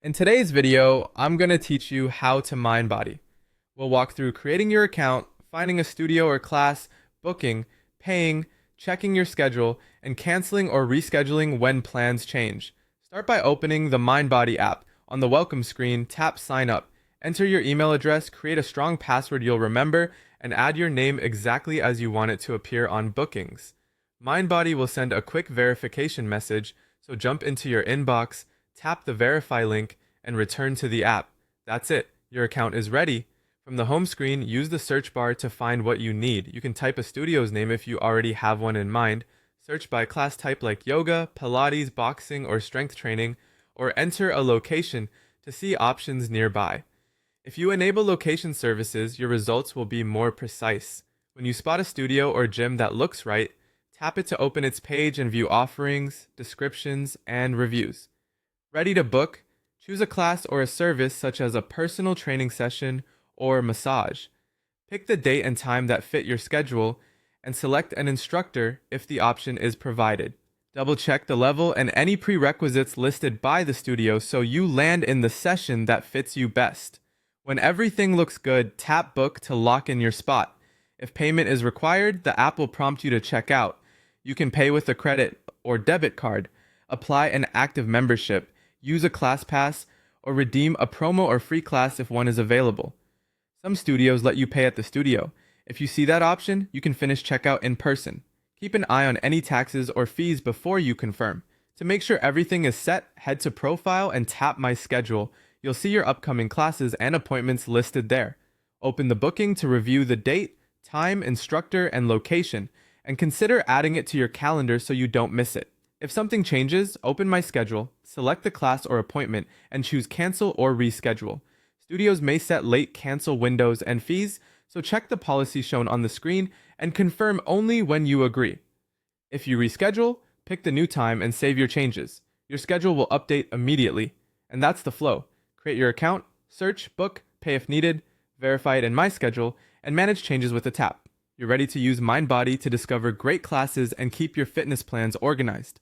In today's video, I'm going to teach you how to Mindbody. We'll walk through creating your account, finding a studio or class, booking, paying, checking your schedule, and canceling or rescheduling when plans change. Start by opening the Mindbody app. On the welcome screen, tap Sign Up. Enter your email address, create a strong password you'll remember, and add your name exactly as you want it to appear on bookings. Mindbody will send a quick verification message, so jump into your inbox, tap the verify link, and return to the app. That's it. Your account is ready. From the home screen, use the search bar to find what you need. You can type a studio's name if you already have one in mind, search by class type like yoga, Pilates, boxing, or strength training, or enter a location to see options nearby. If you enable location services, your results will be more precise. When you spot a studio or gym that looks right, tap it to open its page and view offerings, descriptions, and reviews. Ready to book? Choose a class or a service such as a personal training session or massage. Pick the date and time that fit your schedule and select an instructor if the option is provided. Double check the level and any prerequisites listed by the studio so you land in the session that fits you best. When everything looks good, tap Book to lock in your spot. If payment is required, the app will prompt you to check out. You can pay with a credit or debit card, apply an active membership, use a class pass, or redeem a promo or free class if one is available. Some studios let you pay at the studio. If you see that option, you can finish checkout in person. Keep an eye on any taxes or fees before you confirm. To make sure everything is set, head to Profile and tap My Schedule. You'll see your upcoming classes and appointments listed there. Open the booking to review the date, time, instructor, and location, and consider adding it to your calendar so you don't miss it. If something changes, open My Schedule, select the class or appointment, and choose Cancel or Reschedule. Studios may set late cancel windows and fees, so check the policy shown on the screen and confirm only when you agree. If you reschedule, pick the new time and save your changes. Your schedule will update immediately. And that's the flow. Create your account, search, book, pay if needed, verify it in My Schedule, and manage changes with a tap. You're ready to use Mindbody to discover great classes and keep your fitness plans organized.